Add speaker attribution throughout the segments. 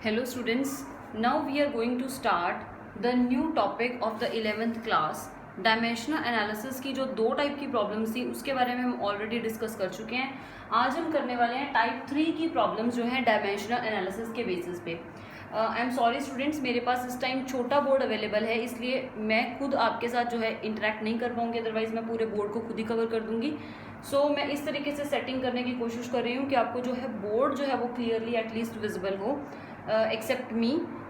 Speaker 1: Hello students, now we are going to start the new topic of the 11th class. Dimensional analysis की जो दो type की problems थी उसके बारे में हम ऑलरेडी डिस्कस कर चुके हैं. आज हम करने वाले हैं टाइप 3 की प्रॉब्लम्स जो है डायमेंशनल एनालिसिस के बेसिस पे. आई एम सॉरी स्टूडेंट्स, मेरे पास इस टाइम छोटा बोर्ड अवेलेबल है, इसलिए मैं खुद आपके साथ जो है इंटरेक्ट नहीं कर पाऊंगी, अदरवाइज मैं पूरे बोर्ड को खुद ही कवर कर दूंगी. सो मैं इस तरीके से सेटिंग करने की कोशिश कर रही हूँ कि आपको जो है बोर्ड जो है वो क्लियरली एटलीस्ट विजिबल हो, एक्सेप्ट मी.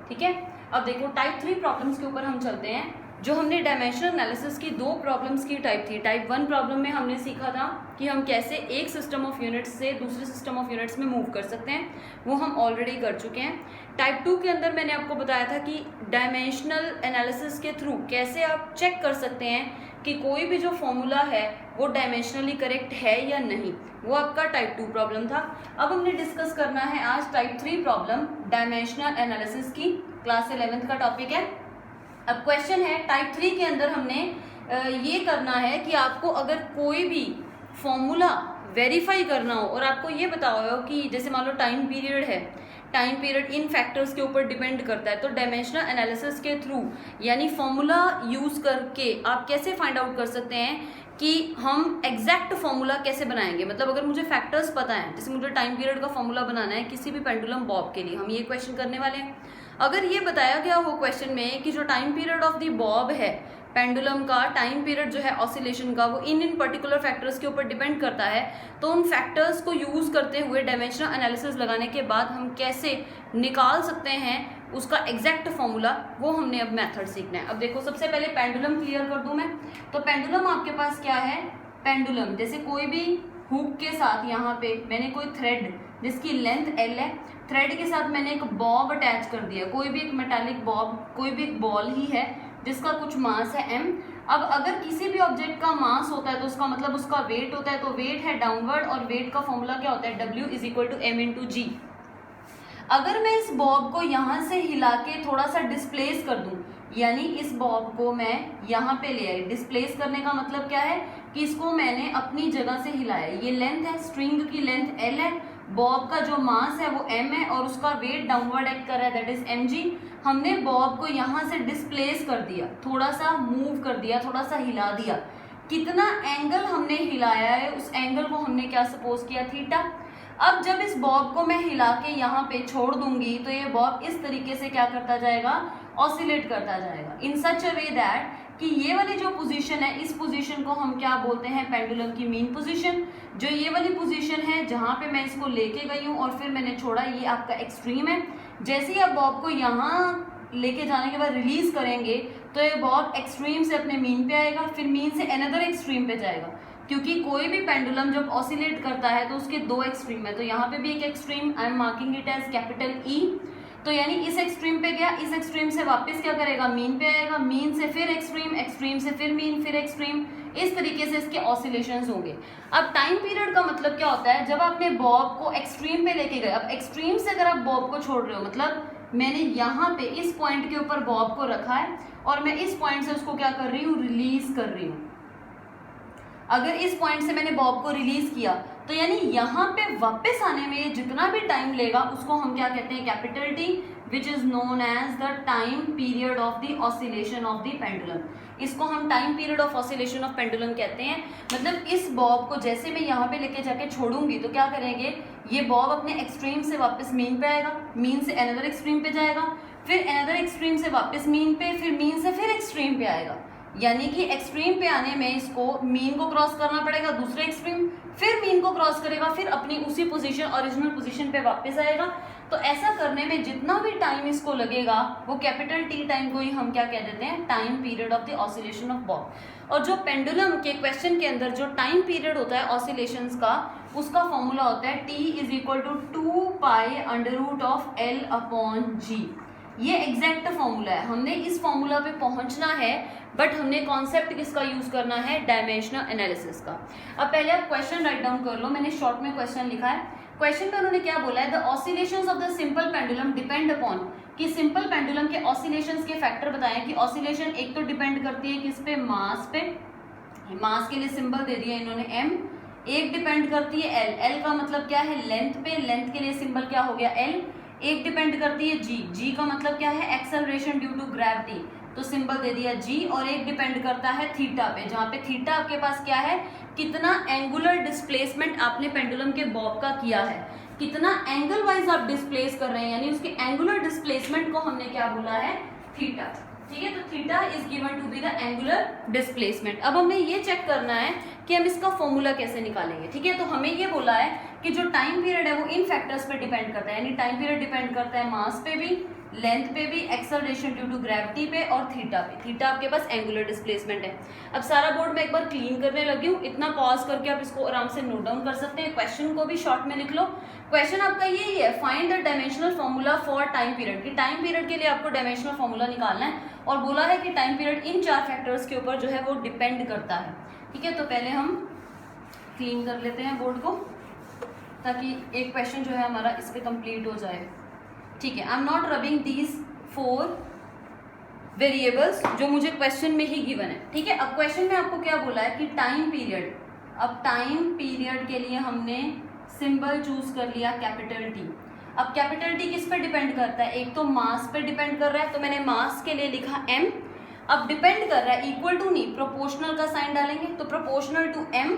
Speaker 1: ठीक है, अब देखो टाइप 3 प्रॉब्लम्स के ऊपर हम चलते हैं. जो हमने डायमेंशनल एनालिसिस की दो प्रॉब्लम्स की टाइप थी. टाइप 1 प्रॉब्लम में हमने सीखा था कि हम कैसे एक सिस्टम ऑफ यूनिट्स से दूसरे सिस्टम ऑफ यूनिट्स में मूव कर सकते हैं, वो हम ऑलरेडी कर चुके हैं. टाइप 2 के अंदर मैंने आपको बताया था कि डायमेंशनल एनालिसिस के थ्रू कैसे आप चेक कर सकते हैं कि कोई भी जो फॉर्मूला है वो डायमेंशनली करेक्ट है या नहीं. वो आपका टाइप 2 प्रॉब्लम था. अब हमने डिस्कस करना है आज टाइप 3 प्रॉब्लम डायमेंशनल एनालिसिस की. क्लास 11th का टॉपिक है. अब क्वेश्चन है टाइप 3 के अंदर हमने ये करना है कि आपको अगर कोई भी फॉर्मूला वेरीफाई करना हो और आपको ये बताओ हो कि जैसे मान लो टाइम पीरियड है, टाइम पीरियड इन फैक्टर्स के ऊपर डिपेंड करता है, तो डायमेंशनल एनालिसिस के थ्रू यानी फॉर्मूला यूज करके आप कैसे फाइंड आउट कर सकते हैं कि हम एग्जैक्ट फॉर्मूला कैसे बनाएंगे. मतलब अगर मुझे फैक्टर्स पता है, जैसे मुझे टाइम पीरियड का फॉर्मूला बनाना है किसी भी पेंडुलम बॉब के लिए, हम ये क्वेश्चन करने वाले हैं. अगर ये बताया गया हो क्वेश्चन में कि जो time period of the Bob है पेंडुलम का, टाइम पीरियड जो है ऑसिलेशन का, वो इन पर्टिकुलर फैक्टर्स के ऊपर डिपेंड करता है, तो उन फैक्टर्स को यूज करते हुए डायमेंशनल एनालिसिस लगाने के बाद हम कैसे निकाल सकते हैं उसका एग्जैक्ट फॉर्मूला, वो हमने अब मेथड सीखना है. अब देखो सबसे पहले पेंडुलम क्लियर कर दूं मैं. तो पेंडुलम आपके पास क्या है, पेंडुलम जैसे कोई भी हुक के साथ यहाँ पे मैंने कोई थ्रेड जिसकी लेंथ L है, थ्रेड के साथ मैंने एक बॉब अटैच कर दिया, कोई भी एक मेटालिक बॉब, कोई भी एक बॉल ही है जिसका कुछ मास है m. अब अगर किसी भी ऑब्जेक्ट का मास होता है तो उसका मतलब उसका वेट होता है, तो वेट है डाउनवर्ड और वेट का फॉर्मूला क्या होता है, W = m/g. अगर मैं इस बॉब को यहाँ से हिला के थोड़ा सा डिस्प्लेस कर दूं, यानी इस बॉब को मैं यहाँ पे ले आई, डिस्प्लेस करने का मतलब क्या है कि इसको मैंने अपनी जगह से हिलाया. ये लेंथ है, स्ट्रिंग की लेंथ L है, बॉब का जो मास है वो m है और उसका वेट डाउनवर्ड एक्ट कर रहा है, दैट इज mg. हमने बॉब को यहाँ से डिस्प्लेस कर दिया, थोड़ा सा मूव कर दिया, थोड़ा सा हिला दिया. कितना एंगल हमने हिलाया है उस एंगल को हमने क्या सपोज किया, थीटा. अब जब इस बॉब को मैं हिला के यहाँ पे छोड़ दूंगी तो ये बॉब इस तरीके से क्या करता जाएगा, ऑसिलेट करता जाएगा इन सच अ वे दैट कि ये वाली जो पोजीशन है, इस पोजीशन को हम क्या बोलते हैं, पेंडुलम की मीन पोजीशन. जो ये वाली पोजीशन है जहाँ पे मैं इसको लेके गई हूँ और फिर मैंने छोड़ा, ये आपका एक्सट्रीम है. जैसे ही आप बॉब को यहाँ लेके जाने के बाद रिलीज करेंगे तो ये बॉब एक्सट्रीम से अपने मीन पे आएगा, फिर मीन से अनदर एक्सट्रीम पे जाएगा, क्योंकि कोई भी पेंडुलम जब ऑसिलेट करता है तो उसके दो एक्सट्रीम है. तो यहाँ पे भी एक extreme, I am marking it as capital E. तो यानी इस एक्सट्रीम पे गया, इस एक्सट्रीम से वापस क्या करेगा, मीन पे आएगा, मीन से फिर एक्सट्रीम, एक्सट्रीम से फिर मीन, फिर एक्सट्रीम. इस तरीके से इसके ऑसिलेशंस होंगे. अब टाइम पीरियड का मतलब क्या होता है, जब आपने बॉब को एक्सट्रीम पे लेके गए. अब एक्सट्रीम से अगर आप बॉब को छोड़ रहे हो, मतलब मैंने यहाँ पे इस पॉइंट के ऊपर बॉब को रखा है और मैं इस पॉइंट से उसको क्या कर रही हूँ, रिलीज कर रही हूँ. अगर इस पॉइंट से मैंने बॉब को रिलीज किया तो यानी यहाँ पे वापस आने में जितना भी टाइम लेगा उसको हम क्या कहते हैं, capital T, which is known as the time period of the oscillation of the pendulum. इसको हम time period of oscillation of pendulum कहते हैं. मतलब इस बॉब को जैसे मैं यहाँ पे लेके जाके छोड़ूंगी तो क्या करेंगे, ये बॉब अपने एक्सट्रीम से वापस मीन पे आएगा, मीन से अनदर एक्सट्रीम पे जाएगा, फिर अनदर एक्सट्रीम से वापस मीन पे, फिर मीन से फिर एक्सट्रीम पे आएगा. यानी कि एक्सट्रीम पे आने में इसको मीन को क्रॉस करना पड़ेगा, दूसरे एक्सट्रीम, फिर मीन को क्रॉस करेगा, फिर अपनी उसी पोजीशन, ओरिजिनल पोजीशन पे वापस आएगा. तो ऐसा करने में जितना भी टाइम इसको लगेगा वो कैपिटल T टाइम को ही हम क्या कह देते हैं, time period of the oscillation of Bob. और जो पेंडुलम के क्वेश्चन के अंदर जो टाइम पीरियड होता है ऑसिलेशंस का, उसका फॉर्मूला होता है T = 2π√L/g. ये एग्जैक्ट फॉर्मूला है. हमने इस फॉर्मूला पे पहुंचना है, बट हमने कॉन्सेप्ट किसका यूज करना है, डायमेंशनल एनालिसिस का. अब पहले आप क्वेश्चन राइट डाउन कर लो. मैंने शॉर्ट में क्वेश्चन लिखा है. क्वेश्चन में उन्होंने क्या बोला है, the oscillations of the simple pendulum depend upon, कि सिंपल पेंडुलम के ऑसिलेशंस के फैक्टर बताएं. कि ऑसिलेशन एक तो डिपेंड करती है किस पे, मास पे. मास के लिए सिंबल दे दिया इन्होंने m. एक डिपेंड करती है L. L का मतलब क्या है, लेंथ पे. लेंथ के लिए सिंबल क्या हो गया, L. एक डिपेंड करती है जी का मतलब क्या है, एक्सेलरेशन ड्यू टू ग्रेविटी, तो सिंबल दे दिया जी। और एक डिपेंड करता है थीटा पे, जहाँ पे थीटा आपके पास क्या है, कितना एंगुलर डिस्प्लेसमेंट आपने पेंडुलम के बॉब का किया है, कितना एंगल वाइज आप डिस्प्लेस कर रहे हैं, यानी उसके एंगुलर डिस्प्लेसमेंट को हमने क्या बोला है, थीटा। ठीक है, तो theta is given to be the angular displacement. अब हमें ये चेक करना है कि हम इसका फॉर्मूला कैसे निकालेंगे। ठीक है, तो हमें ये बोला है कि जो टाइम पीरियड है वो इन फैक्टर्स पे डिपेंड करता है, यानी टाइम पीरियड डिपेंड करता है मास पे भी, लेंथ पे भी, एक्सेलरेशन ड्यू टू ग्रेविटी पे और थीटा पे। थीटा आपके पास एंगुलर डिस्प्लेसमेंट है। अब सारा बोर्ड में एक बार क्लीन करने लगी हूँ, इतना पॉज करके आप इसको आराम से नोट डाउन कर सकते हैं। क्वेश्चन को भी शॉर्ट में लिख लो। क्वेश्चन आपका यही है, find the dimensional formula for time period, कि टाइम पीरियड के लिए आपको डायमेंशनल फॉर्मूला निकालना है, और बोला है कि टाइम पीरियड इन 4 फैक्टर्स के ऊपर जो है वो डिपेंड करता है। ठीक है, तो पहले हम क्लीन कर लेते हैं बोर्ड को, ताकि एक क्वेश्चन जो है हमारा इस पे कंप्लीट हो जाए। ठीक है, I am not rubbing these 4 variables जो मुझे क्वेश्चन में ही गिवन है। ठीक है, अब क्वेश्चन में आपको क्या बोला है कि टाइम पीरियड, अब टाइम पीरियड के लिए हमने सिंबल चूज कर लिया कैपिटल टी। अब कैपिटल टी किस पे डिपेंड करता है, एक तो मास पे डिपेंड कर रहा है, तो मैंने मास के लिए लिखा m। अब डिपेंड कर रहा है, इक्वल टू नहीं, प्रोपोर्शनल का साइन डालेंगे, तो प्रोपोर्शनल टू m,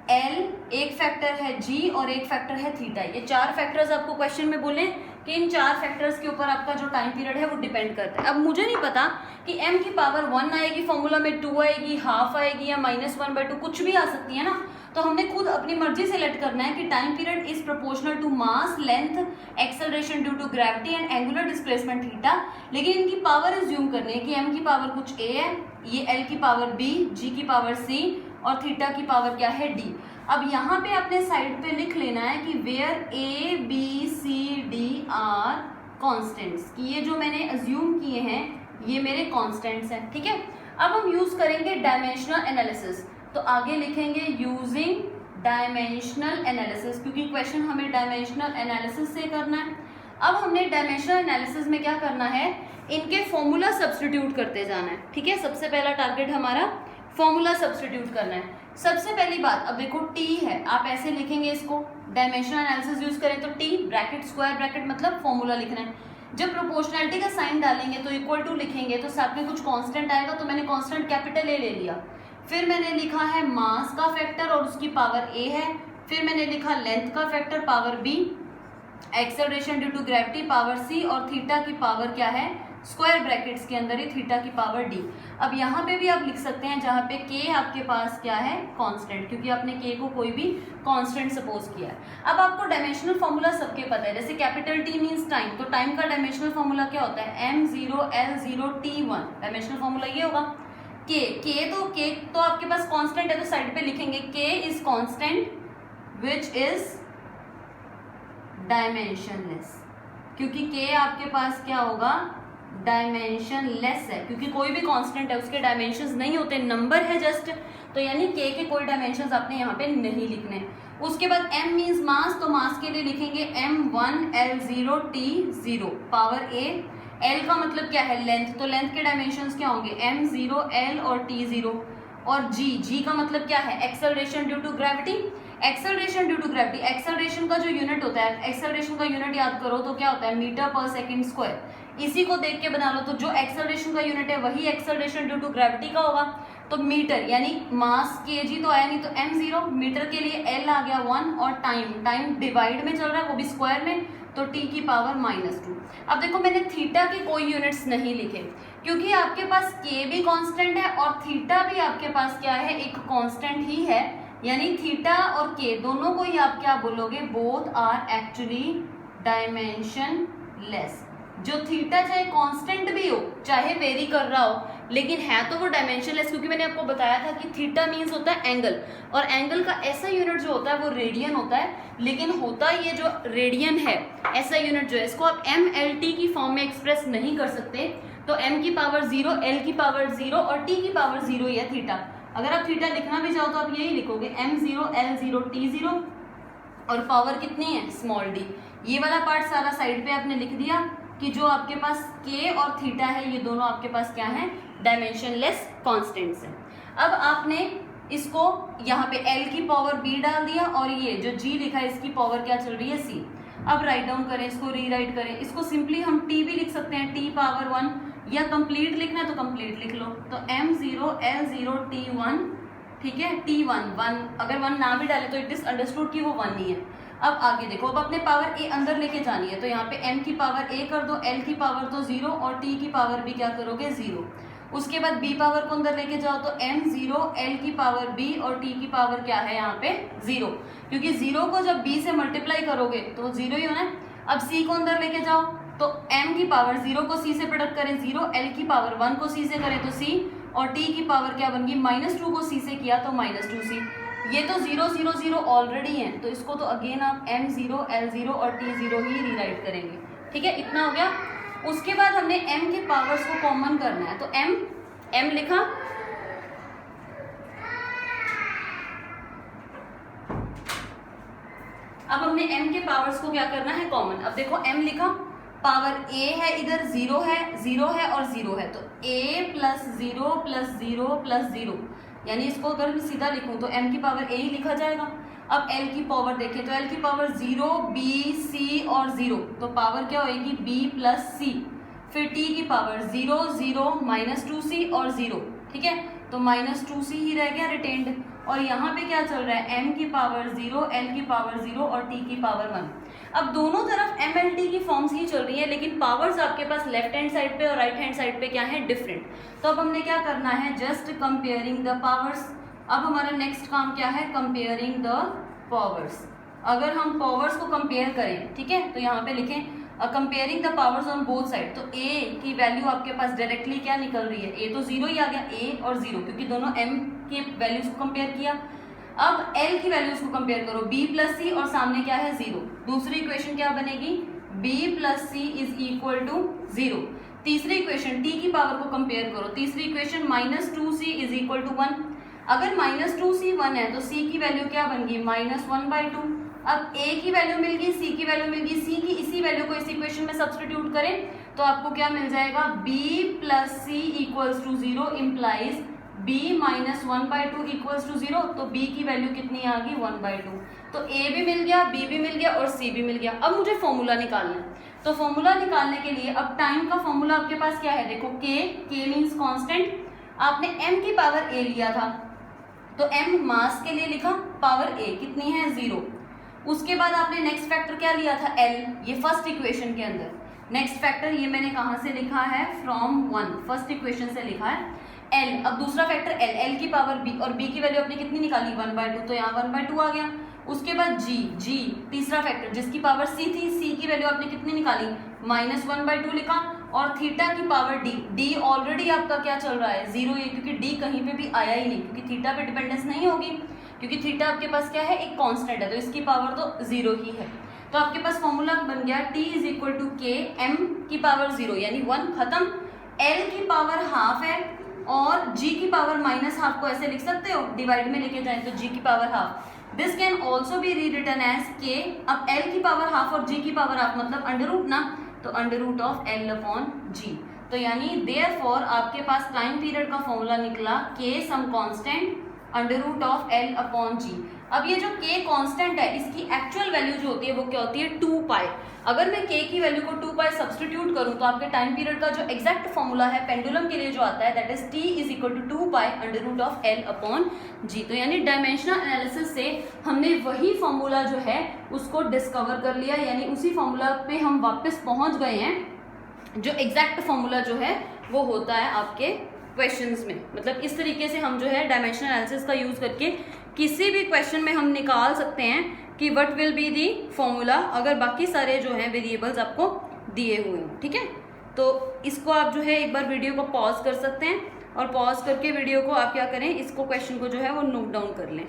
Speaker 1: L, एक फैक्टर है g और एक फैक्टर है थीटा। ये 4 फैक्टर्स आपको क्वेश्चन में बोले कि इन 4 फैक्टर्स के ऊपर आपका जो टाइम पीरियड है वो डिपेंड करता है। अब मुझे नहीं पता कि m की पावर 1 आएगी फॉर्मूला में, 2 आएगी, हाफ आएगी, या -1/2, कुछ भी आ सकती है ना। तो हमने खुद अपनी मर्जी सेलेक्ट करना है कि time period is proportional to mass, length, acceleration due to gravity and angular displacement theta. लेकिन इनकी पावर एज्यूम करनी है कि m की पावर कुछ a है, ये l की पावर b, g की पावर c और थीटा की पावर क्या है d। अब यहाँ पे अपने साइड पे लिख लेना है कि where a b c d are constants, कि ये जो मैंने अज्यूम किए हैं ये मेरे कॉन्स्टेंट्स हैं। ठीक है, अब हम यूज करेंगे डायमेंशनल एनालिसिस, तो आगे लिखेंगे यूजिंग डायमेंशनल एनालिसिस, क्योंकि क्वेश्चन हमें डायमेंशनल एनालिसिस से करना है। अब हमने डायमेंशनल एनालिसिस में क्या करना है, इनके फॉर्मूला सब्स्टिट्यूट करते जाना है। ठीक है, सबसे पहला टारगेट हमारा फॉर्मूला सब्स्टिट्यूट करना है। सबसे पहली बात, अब देखो t है, आप ऐसे लिखेंगे इसको, डायमेंशनल एनालिसिस यूज करें तो t ब्रैकेट स्क्वायर ब्रैकेट मतलब फॉर्मूला लिखना है। जब प्रोपोर्शनैलिटी का साइन डालेंगे तो इक्वल टू लिखेंगे, तो साथ में कुछ कांस्टेंट आएगा, तो मैंने कांस्टेंट कैपिटल ए ले लिया। फिर मैंने लिखा है मास का फैक्टर और उसकी पावर a है। फिर मैंने लिखा लेंथ का factor power b, acceleration due to gravity power c और थीटा की पावर क्या है, स्क्वायर ब्रैकेट्स के अंदर ही थीटा की पावर d। अब यहाँ पे भी आप लिख सकते हैं जहाँ पे k आपके पास क्या है, कांस्टेंट, क्योंकि आपने k को कोई भी कांस्टेंट सपोज किया है। अब आपको डायमेंशनल फॉर्मूला सबके पता है, जैसे कैपिटल T मींस टाइम, तो टाइम का डायमेंशनल फॉर्मूला क्या होता है, m0 l0 t1, dimensional formula ये होगा। k तो आपके पास कांस्टेंट है, तो साइड पे लिखेंगे k is constant which is dimensionless, क्योंकि k आपके पास क्या होगा, डायमेंशन लेस है, क्योंकि कोई भी कांस्टेंट है उसके डायमेंशंस नहीं होते, नंबर है जस्ट, तो यानी k के कोई डायमेंशंस आपने यहाँ पे नहीं लिखने। उसके बाद m मींस मास, तो मास के लिए लिखेंगे m1 l0 t0 power a। l का मतलब क्या है, लेंथ, तो लेंथ के डायमेंशंस क्या होंगे, m0 l और t0। और g का मतलब क्या है, acceleration due to gravity, acceleration due to gravity, acceleration का जो यूनिट होता है, एक्सेलरेशन का यूनिट याद करो तो क्या होता है, मीटर पर सेकंड स्क्वायर। इसी को देख के बना लो, तो जो एक्सेलरेशन का यूनिट है वही एक्सेलरेशन ड्यू टू ग्रेविटी का होगा, तो मीटर, यानी मास kg तो आया नहीं, तो m0, मीटर के लिए l आ गया 1, और टाइम डिवाइड में चल रहा है वो भी स्क्वायर में, तो t की पावर -2। अब देखो मैंने थीटा की कोई यूनिट्स नहीं लिखे, क्योंकि आपके पास k भी कांस्टेंट है और थीटा भी आपके पास क्या है, एक कांस्टेंट ही है, यानी थीटा और k दोनों को ही आप क्या बोलोगे, both are actually dimensionless. जो थीटा चाहे कांस्टेंट भी हो, चाहे वेरी कर रहा हो, लेकिन है तो वो डायमेंशनलेस, क्योंकि मैंने आपको बताया था कि थीटा मींस होता है एंगल, और एंगल का ऐसा यूनिट जो होता है वो रेडियन होता है, लेकिन होता ये जो रेडियन है ऐसा यूनिट जो है, इसको आप mlt की फॉर्म में एक्सप्रेस नहीं कर सकते, तो m की पावर 0, l की पावर 0 और t की पावर 0 ही है थीटा। अगर आप थीटा लिखना भी चाहो तो आप यही लिखोगे m0 l0 t0 और पावर कितनी है, स्मॉल d। ये वाला पार्ट सारा साइड पे आपने लिख दिया कि जो आपके पास k और थीटा है ये दोनों आपके पास क्या है, डायमेंशनलेस कांस्टेंट्स हैं। अब आपने इसको यहाँ पे l की पावर b डाल दिया और ये जो g लिखा है इसकी पावर क्या चल रही है, c। अब राइट डाउन करें, इसको रीराइट करें, इसको सिंपली हम टी भी लिख सकते हैं, टी पावर 1, या कंप्लीट लिखना है तो कंप्लीट लिख लो, तो m0 l0 t1, ठीक है, t1 1, अगर 1 ना भी डाले तो इट इज अंडरस्टूड कि वो 1 ही है। अब आगे देखो, अब अपने पावर a अंदर लेके जानी है, तो यहाँ पे m की पावर a कर दो, l की पावर तो 0 और t की पावर भी क्या करोगे 0। उसके बाद b पावर को अंदर लेके जाओ तो m0 l की पावर b और t की पावर क्या है यहाँ पे 0, क्योंकि 0 को जब b से मल्टीप्लाई करोगे तो 0 ही होना है। अब c को अंदर लेके जाओ तो m की पावर 0 को c से प्रोडक्ट करें 0, l की पावर 1 को c से करें तो c, और t की पावर क्या बन गई -2 को c से किया तो -2c। ये तो 0 0 0 ऑलरेडी है, तो इसको तो अगेन आप m0 l0 और t0 ही रीराइट करेंगे, ठीक है, इतना हो गया। उसके बाद हमने m के पावर्स को कॉमन करना है, तो m लिखा, अब हमने m के पावर्स को क्या करना है कॉमन। अब देखो m लिखा, पावर a है, इधर 0 है, 0 है और 0 है, तो a प्लस 0 प्लस 0 प्लस 0, यानी इसको अगर मैं सीधा लिखूं तो m की पावर a ही लिखा जाएगा। अब l की पावर देखें तो l की पावर 0 b c और 0, तो पावर क्या होएगी b प्लस c, फिर t की पावर 0 0 -2c और 0, ठीक है, तो -2c ही रह गया रिटेन्ड। और यहाँ पे क्या चल रहा है, m की पावर 0, l की पावर 0 और t की पावर 1। अब दोनों तरफ m l t की फॉर्म्स ही चल रही है, लेकिन पावर्स आपके पास लेफ्ट हैंड साइड पे और राइट हैंड साइड पे क्या है डिफरेंट। तो अब हमने क्या करना है, जस्ट कंपेयरिंग द पावर्स। अब हमारा नेक्स्ट काम क्या है, कंपेयरिंग द पावर्स। अगर हम पावर्स को कंपेयर करें, ठीक है, तो यहाँ पे लिखें comparing the powers on both side, तो a की वैल्यू आपके पास डायरेक्टली क्या निकल रही है, a तो 0 ही आ गया, a और 0, क्योंकि दोनों m के वैल्यूज को कंपेयर किया। अब l की वैल्यूज को कंपेयर करो, b प्लस सी और सामने क्या है 0, दूसरी इक्वेशन क्या बनेगी, b plus c is equal to 0। तीसरी इक्वेशन t की पावर को कंपेयर करो, तीसरी equation -2c is equal to 1। अगर -2c 1 है तो c की वैल्यू क्या बन गई, -1/2। अब a की वैल्यू मिल गई, c की वैल्यू मिल गई, c की इसी वैल्यू को इस इक्वेशन में सब्स्टिट्यूट करें तो आपको क्या मिल जाएगा, b plus c equals to 0 implies b -1/2 equals to 0, तो b की वैल्यू कितनी आ गई 1/2। तो a भी मिल गया, b भी मिल गया और c भी मिल गया। अब मुझे फॉर्मूला निकालना है, तो फॉर्मूला निकालने के लिए अब टाइम का फॉर्मूला आपके पास क्या है, देखो k मीन्स कांस्टेंट, आपने m की पावर a लिया था तो m मास के लिए लिखा, पावर a कितनी है 0। उसके बाद आपने नेक्स्ट फैक्टर क्या लिया था l, ये फर्स्ट इक्वेशन के अंदर। नेक्स्ट फैक्टर ये मैंने कहाँ से लिखा है, फ्रॉम 1, फर्स्ट इक्वेशन से लिखा है l। अब दूसरा फैक्टर l की पावर b, और b की वैल्यू आपने कितनी निकाली 1/2, तो यहाँ 1/2 आ गया। उसके बाद g तीसरा फैक्टर जिसकी पावर c थी, c की वैल्यू आपने कितनी निकाली -1/2 लिखा, और थीटा की पावर d ऑलरेडी आपका क्या चल रहा है 0 ही, क्योंकि d कहीं पे भी आया ही नहीं, क्योंकि थीटा पे डिपेंडेंस नहीं होगी, क्योंकि थीटा आपके पास क्या है एक कांस्टेंट है, तो इसकी पावर तो 0 ही है। तो आपके पास फॉर्मूला बन गया t is equal to k, m की पावर 0 यानी 1 खत्म, l की पावर हाफ है और g की पावर -हाफ को ऐसे लिख सकते हो, डिवाइड में लेके जाए तो g की power half. This can also be rewritten as k। अब l की पावर हाफ और g की पावर हाफ मतलब अंडर रूट ना, तो अंडर रूट ऑफ l/g। तो यानी देयरफॉर आपके पास टाइम पीरियड का फॉर्मूला निकला k some constant under root of l/g। अब ये जो k कांस्टेंट है इसकी एक्चुअल वैल्यू जो होती है वो क्या होती है 2π। अगर मैं k की वैल्यू को 2π सब्स्टिट्यूट करूं तो आपके टाइम पीरियड का जो एग्जैक्ट फॉर्मूला है पेंडुलम के लिए जो आता है that is t is equal to 2π under root of l/g। तो यानी डायमेंशनल एनालिसिस से हमने वही फॉर्मूला जो है उसको डिस्कवर कर लिया, यानी उसी फॉर्मूला पे हम वापस पहुंच गए हैं जो एग्जैक्ट फॉर्मूला जो है वो होता है आपके क्वेश्चंस में। मतलब इस तरीके से हम जो है डायमेंशनल एनालिसिस का यूज करके किसी भी क्वेश्चन में हम निकाल सकते हैं कि what will be the formula, अगर बाकी सारे जो हैं वेरिएबल्स आपको दिए हुए हैं, ठीक है। तो इसको आप जो है एक बार वीडियो को पॉज कर सकते हैं, और पॉज करके वीडियो को आप क्या करें, इसको क्वेश्चन को जो है वो नोट डाउन कर लें।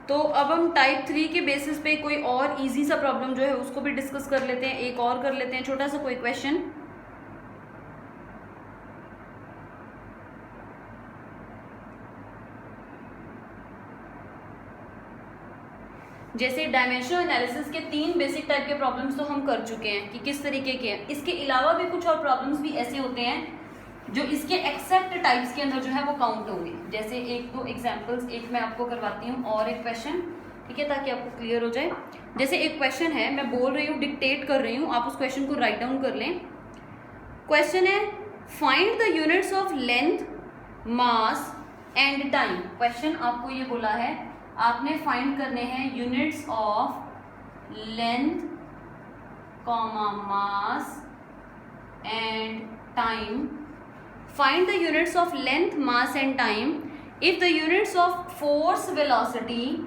Speaker 1: तो अब हम टाइप 3 के बेसिस पे कोई और इजी सा प्रॉब्लम जो है उसको भी डिस्कस कर लेते हैं, एक और कर लेते हैं छोटा सा कोई क्वेश्चन। जैसे डायमेंशनल एनालिसिस के 3 बेसिक टाइप के प्रॉब्लम्स तो हम कर चुके हैं कि किस तरीके के हैं। इसके अलावा भी कुछ और प्रॉब्लम्स भी ऐसे होते हैं जो इसके एक्सेप्ट टाइप्स के अंदर जो है वो काउंट होंगे। जैसे एक दो एग्जांपल्स एक मैं आपको करवाती हूँ और एक क्वेश्चन, ठीक है, ताकि आपको क्लियर हो जाए। जैसे एक क्वेश्चन है, मैं बोल रही हूँ, डिक्टेट कर रही हूँ, आप उस क्वेश्चन को राइट डाउन कर लें। क्वेश्चन है find the units of length, mass and time. Question आपको ये बोला है आपने फाइंड करने हैं units of length, mass and time. Find the units of length, mass and time if the units of force velocity,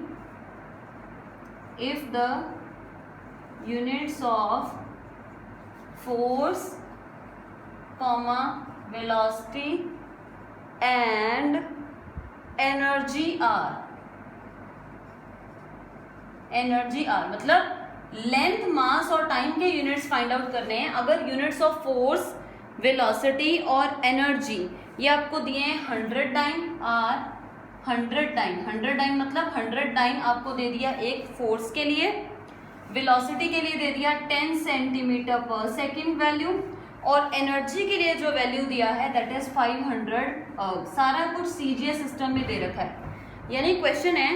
Speaker 1: if the units of force velocity and energy are मतलब length, मास और time के units find out करने हैं। अगर units of force, velocity और energy ये आपको दिए हैं 100 डाइन और 100 डाइन। 100 डाइन मतलब 100 डाइन आपको दे दिया एक फोर्स के लिए, वेलोसिटी के लिए दे दिया 10 सेंटीमीटर पर सेकेंड वैल्यू, और एनर्जी के लिए जो वैल्यू दिया है दैट इज 500। सारा कुछ सीजीएस सिस्टम में दे रखा है। यानी क्वेश्चन है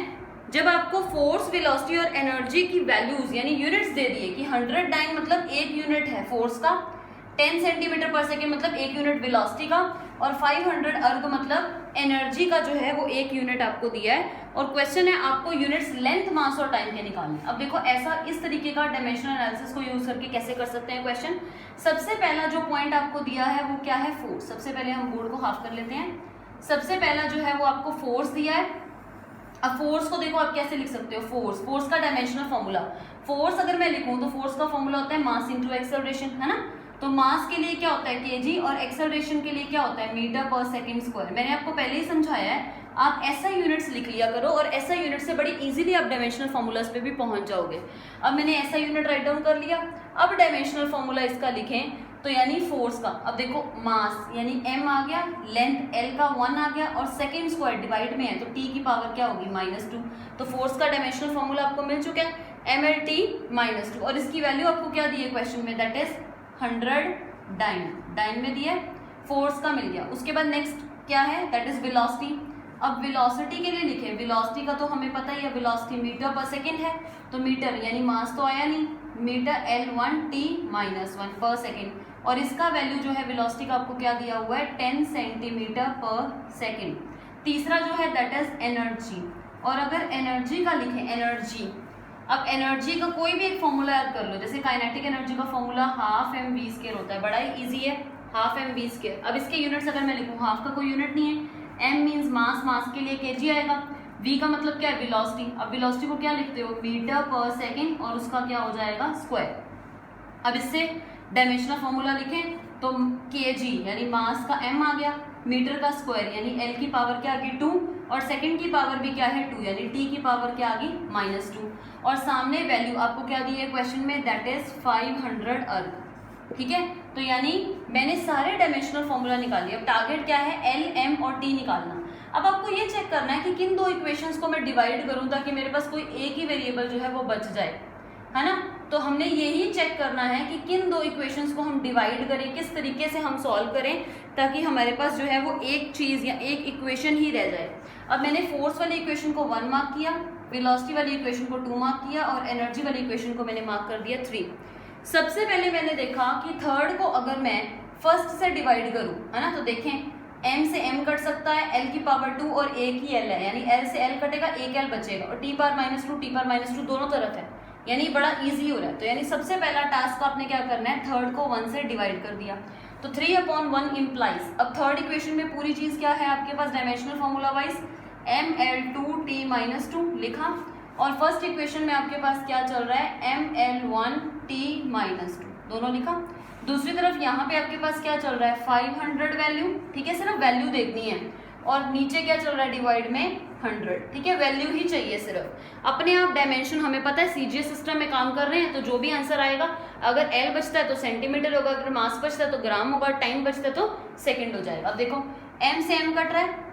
Speaker 1: जब आपको फोर्स, वेलोसिटी और एनर्जी की वैल्यूज यानी यूनिट्स दे दिए कि 100 डाइन मतलब एक यूनिट है फोर्स का, 10 सेंटीमीटर पर सेकेंड मतलब एक यूनिट वेलोसिटी का, और 500 अर्ग मतलब एनर्जी का जो है वो एक यूनिट आपको दिया है। और क्वेश्चन है आपको यूनिट्स लेंथ, मास और टाइम के निकालने। अब देखो ऐसा इस तरीके का डायमेंशनल एनालिसिस को यूज करके कैसे कर सकते हैं क्वेश्चन। सबसे पहला जो पॉइंट आपको दिया है वो क्या है, फोर्स। सबसे पहले हम बोर्ड को हाफ कर लेते हैं। सबसे पहला जो है वो आपको फोर्स दिया है। अब फोर्स को देखो आप कैसे लिख सकते हो, फोर्स का डायमेंशनल फॉर्मूला। फोर्स अगर मैं लिखूं तो फोर्स का फॉर्मूला होता है मास इंटू एक्सेलरेशन, है ना। तो मास के लिए क्या होता है केजी और एक्सेलरेशन के लिए क्या होता है मीटर पर सेकंड स्क्वायर। मैंने आपको पहले ही समझाया है, आप ऐसा यूनिट्स लिख लिया करो और ऐसा यूनिट से बड़ी इजीली आप डायमेंशनल फॉर्मूलाज पे भी पहुंच जाओगे। अब मैंने ऐसा यूनिट राइट डाउन कर लिया। अब डायमेंशनल फॉर्मूला इसका लिखें तो यानी फोर्स का, अब देखो मास यानी m आ गया, लेंथ l का 1 आ गया, और सेकेंड स्क्वायर डिवाइड में है तो t की पावर क्या होगी -2। तो फोर्स का डायमेंशनल फॉर्मूला आपको मिल चुका है mlt -2, और इसकी वैल्यू आपको क्या दी है क्वेश्चन में, दैट इज 100 डाइन में दिया है, फोर्स का मिल गया। उसके बाद नेक्स्ट क्या है, दैट इज वेलोसिटी। अब वेलोसिटी के लिए लिखे, वेलोसिटी का तो हमें पता ही है, वेलोसिटी मीटर पर सेकेंड है, तो मीटर यानी मास तो आया नहीं, मीटर L1 t -1 पर सेकेंड, और इसका वैल्यू जो है वेलोसिटी का आपको क्या दिया हुआ है 10 सेंटीमीटर पर सेकेंड। तीसरा जो है दैट इज एनर्जी, और अगर एनर्जी का लिखें एनर्जी, अब एनर्जी का कोई भी एक फॉर्मूला याद कर लो, जैसे काइनेटिक एनर्जी का फॉर्मूला हाफ mv² होता है, बड़ा ही इजी है, हाफ mv²। अब इसके यूनिट्स अगर मैं लिखूँ, हाफ का कोई यूनिट नहीं है, m मीन्स मास, मास के लिए kg आएगा, v का मतलब क्या है वेलोसिटी। अब वेलोसिटी को क्या लिखते हो मीटर पर सेकेंड, और उसका क्या हो जाएगा स्क्वायर। अब इससे डायमेंशनल फॉर्मूला लिखें तो kg यानी मास का m आ गया, मीटर का स्क्वायर यानी l की पावर क्या आ गई 2, और सेकंड की पावर भी क्या है 2 यानी t की पावर क्या आ गई -2, और सामने वैल्यू आपको क्या दी है क्वेश्चन में, दैट इज 500 अर्ग। ठीक है, तो यानी मैंने सारे डायमेंशनल फॉर्मूला निकाल लिया। अब टारगेट क्या है l, m और t निकालना। अब आपको ये चेक करना है कि किन दो इक्वेशंस को मैं डिवाइड करूं ताकि मेरे पास कोई एक ही वेरिएबल जो है वो बच जाए, है ना। तो हमने यही चेक करना है कि किन दो इक्वेशंस को हम डिवाइड करें, किस तरीके से हम सॉल्व करें ताकि हमारे पास जो है वो एक चीज़ या एक इक्वेशन ही रह जाए। अब मैंने फोर्स वाली इक्वेशन को 1 मार्क किया, वेलोसिटी वाली इक्वेशन को 2 मार्क किया, और एनर्जी वाली इक्वेशन को मैंने मार्क कर दिया 3। सबसे पहले मैंने देखा कि थर्ड को अगर मैं फर्स्ट से डिवाइड करूँ, है ना, तो देखें m से m कट सकता है, l की पावर 2 और एक ही l है, यानी l से l कटेगा, एक l बचेगा, और t पावर -2 t पावर -2 दोनों तरफ है, यानी बड़ा इजी हो रहा है। तो यानी सबसे पहला टास्क आपने क्या करना है, थर्ड को 1 से डिवाइड कर दिया, तो 3/1 इम्प्लाइज। अब थर्ड इक्वेशन में पूरी चीज क्या है आपके पास डायमेंशनल फॉर्मूला वाइज, ml2t -2 लिखा, और फर्स्ट इक्वेशन में आपके पास क्या चल रहा है ml1t -2 दोनों लिखा। दूसरी तरफ यहाँ पे आपके पास क्या चल रहा है 500 वैल्यू, ठीक है, सिर्फ वैल्यू देखनी है, और नीचे क्या चल रहा है डिवाइड में 100, ठीक है, वैल्यू ही चाहिए सिर्फ। अपने आप डायमेंशन हमें पता है, सीजीएस सिस्टम में काम कर रहे हैं, तो जो भी आंसर आएगा, अगर एल बचता है तो सेंटीमीटर होगा, अगर मास बचता है तो ग्राम होगा, टाइम बचता है तो सेकंड हो जाएगा। अब देखो m से m कट रहा है,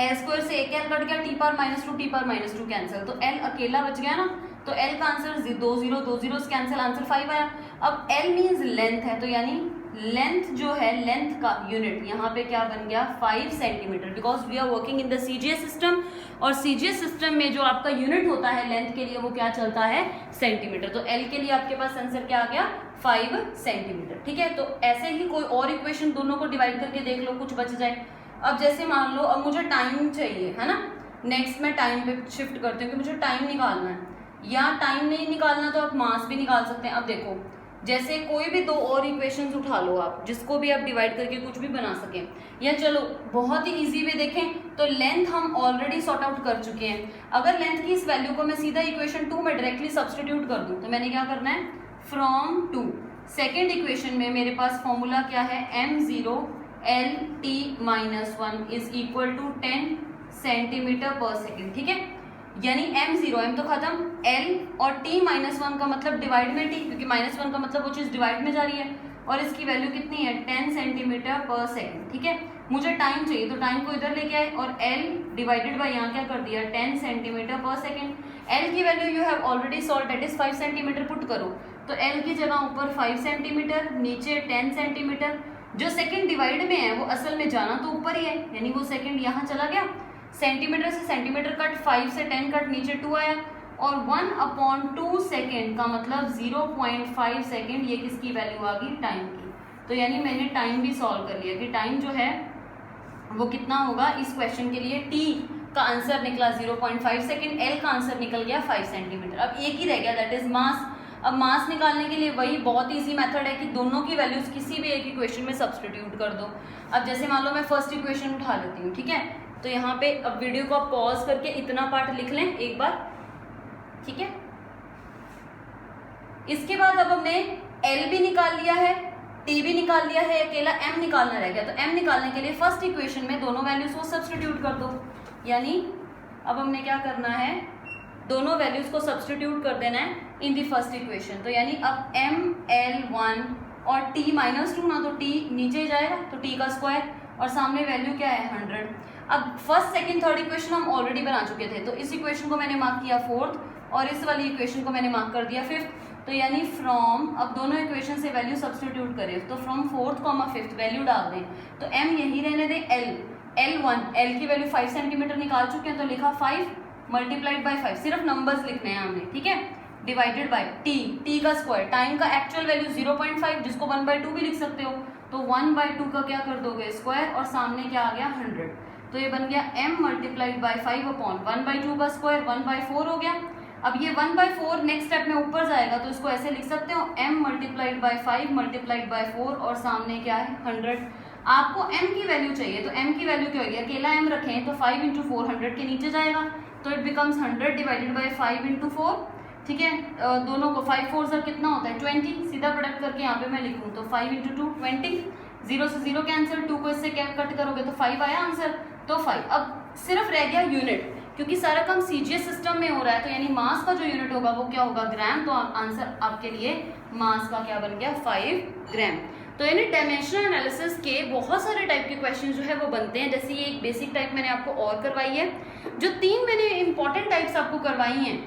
Speaker 1: l स्क्वायर से एक l कट गया, t power -2 t power -2 cancel, तो l अकेला बच गया ना, तो L का आंसर 2 0 कैंसिल, आंसर 5 आया। अब L मीन्स लेंथ है, तो यानी लेंथ जो है, लेंथ का यूनिट यहाँ पे क्या बन गया 5 centimetre, because we are working in the CGS system, और CGS सिस्टम में जो आपका यूनिट होता है लेंथ के लिए वो क्या चलता है सेंटीमीटर। तो L के लिए आपके पास आंसर क्या आ गया 5 सेंटीमीटर। ठीक है, तो ऐसे ही कोई और इक्वेशन दोनों को डिवाइड करके देख लो, कुछ बच जाए। अब जैसे मान लो अब मुझे टाइम चाहिए है ना, नेक्स्ट मैं टाइम पे शिफ्ट करती हूँ कि मुझे टाइम निकालना है, या टाइम नहीं निकालना तो आप मास भी निकाल सकते हैं। अब देखो जैसे कोई भी दो और इक्वेशंस उठा लो आप, जिसको भी आप डिवाइड करके कुछ भी बना सकें, या चलो बहुत ही इजी वे देखें तो लेंथ हम ऑलरेडी सॉर्ट आउट कर चुके हैं। अगर लेंथ की इस वैल्यू को मैं सीधा इक्वेशन 2 में डायरेक्टली सब्सटीट्यूट कर दूं तो मैंने क्या करना है, फ्रॉम 2 सेकेंड इक्वेशन में मेरे पास फॉर्मूला क्या है, m0 LT-1 is equal to 10 centimetre पर सेकेंड। ठीक है, यानी m0 तो खत्म, l और t-1 का मतलब डिवाइड में t, क्योंकि -1 का मतलब वो चीज़ डिवाइड में जा रही है, और इसकी वैल्यू कितनी है 10 सेंटीमीटर पर सेकेंड। ठीक है, मुझे टाइम चाहिए तो टाइम को इधर लेके आए, और l डिवाइडेड बाय यहाँ क्या कर दिया 10 सेंटीमीटर पर सेकेंड। l की value you have already solve, that is 5 centimetre put करो, तो l की जगह ऊपर 5 सेंटीमीटर, नीचे 10 सेंटीमीटर। जो सेकेंड डिवाइड में है वो असल में जाना तो ऊपर ही है, यानी वो सेकेंड यहाँ चला गया, सेंटीमीटर से सेंटीमीटर कट, 5 से 10 कट, नीचे 2 आया, और 1/2 सेकेंड का मतलब 0.5 सेकेंड, ये किसकी वैल्यू आ गई टाइम की। तो यानी मैंने टाइम भी सॉल्व कर लिया कि टाइम जो है वो कितना होगा इस क्वेश्चन के लिए। t का आंसर निकला 0.5 सेकेंड, l का आंसर निकल गया 5 सेंटीमीटर। अब एक ही रह गया, दैट इज मास। अब मास निकालने के लिए वही बहुत ईजी मेथड है कि दोनों की वैल्यूज किसी भी एक इक्वेशन में सब्सटीट्यूट कर दो। अब जैसे मान लो मैं फर्स्ट इक्वेशन उठा लेती हूँ, ठीक है, तो यहाँ पे अब वीडियो को आप पॉज करके इतना पार्ट लिख लें एक बार, ठीक है। इसके बाद अब हमने L भी निकाल लिया है, T भी निकाल लिया है, अकेला M निकालना रह गया। तो M निकालने के लिए फर्स्ट इक्वेशन में दोनों वैल्यूज को सब्सटीट्यूट कर दो, यानी अब हमने क्या करना है, दोनों वैल्यूज को सब्सटीट्यूट कर देना है इन दी फर्स्ट इक्वेशन। तो यानी अब ML1 और T-2 ना, तो T नीचे जाएगा तो T का स्क्वायर, और सामने वैल्यू क्या है 100। अब फर्स्ट सेकंड थर्ड इक्वेशन हम ऑलरेडी बना चुके थे, तो इस इक्वेशन को मैंने मार्क किया फोर्थ, और इस वाली इक्वेशन को मैंने मार्क कर दिया फिफ्थ। तो यानी फ्रॉम, अब दोनों इक्वेशन से वैल्यू सब्सटीट्यूट करें, तो from fourth comma fifth value डाल दें, तो M यही रहने दें, L की वैल्यू 5 सेंटीमीटर निकाल चुके हैं, तो लिखा 5 मल्टीप्लाइड बाय 5, सिर्फ नंबर्स लिखने हैं हमने, ठीक है, डिवाइडेड बाय T का स्क्वायर, टाइम का एक्चुअल वैल्यू 0.5, जिसको 1/2 भी लिख सकते हो, तो 1/2 का क्या कर दोगे स्क्वायर, और सामने क्या आ गया 100, तो ये बन गया M मल्टीप्लाइड बाय 5 अपॉन 1/2 का स्क्वायर, 1/4 हो गया। अब ये 1/4 नेक्स्ट स्टेप में ऊपर जाएगा, तो इसको ऐसे लिख सकते हो M multiplied by 5 multiplied by 4, और सामने क्या है 100। आपको M की वैल्यू चाहिए, तो M की वैल्यू क्या होगी, अकेला M रखें तो 5 × 4 100 के नीचे जाएगा, तो इट बिकम्स 100 डिवाइडेड बाय 5 × 4, ठीक है। दोनों को 5 4 से कितना होता है 20, सीधा प्रोडक्ट करके यहाँ पे मैं लिखूँ तो 5 × 2 20, 0 से 0 कैंसिल, 2 को इससे क्या कट करोगे तो 5 आया आंसर, तो 5। अब सिर्फ रह गया यूनिट, क्योंकि सारा काम CGS सिस्टम में हो रहा है, तो यानी मास का जो यूनिट होगा वो क्या होगा ग्राम, तो आंसर आपके लिए मास का क्या बन गया 5 ग्राम। तो यानी डायमेंशनल एनालिसिस के बहुत सारे टाइप के क्वेश्चन जो है वो बनते हैं, जैसे ये एक बेसिक टाइप मैंने आपको और करवाई है, जो 3 मैंने इंपॉर्टेंट टाइप्स आपको करवाई हैं,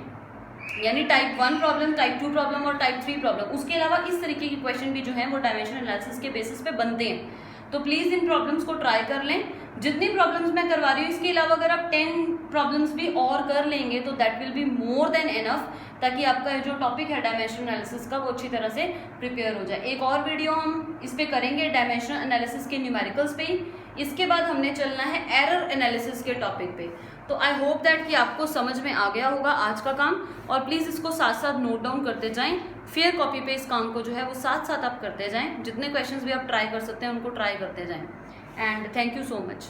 Speaker 1: यानी टाइप 1 प्रॉब्लम, टाइप 2 प्रॉब्लम और टाइप 3 प्रॉब्लम। उसके अलावा इस तरीके के क्वेश्चन भी जो है वो डायमेंशनल एनालिसिस के बेसिस पे बनते हैं, तो प्लीज़ इन प्रॉब्लम्स को ट्राई कर लें। जितनी प्रॉब्लम्स मैं करवा रही हूँ इसके अलावा अगर आप 10 प्रॉब्लम्स भी और कर लेंगे तो that will be more than enough, ताकि आपका जो टॉपिक है डायमेंशनल एनालिसिस का वो अच्छी तरह से प्रिपेयर हो जाए। एक और वीडियो हम इस पे करेंगे डायमेंशनल एनालिसिस के न्यूमेरिकल्स पे ही, इसके बाद हमने चलना है एरर एनालिसिस के टॉपिक पे। तो आई होप दैट कि आपको समझ में आ गया होगा आज का काम, और प्लीज़ इसको साथ साथ नोट डाउन करते जाएं, फेयर कॉपी पे इस काम को जो है वो साथ साथ आप करते जाएं, जितने क्वेश्चंस भी आप ट्राई कर सकते हैं उनको ट्राई करते जाएं, and thank you so much.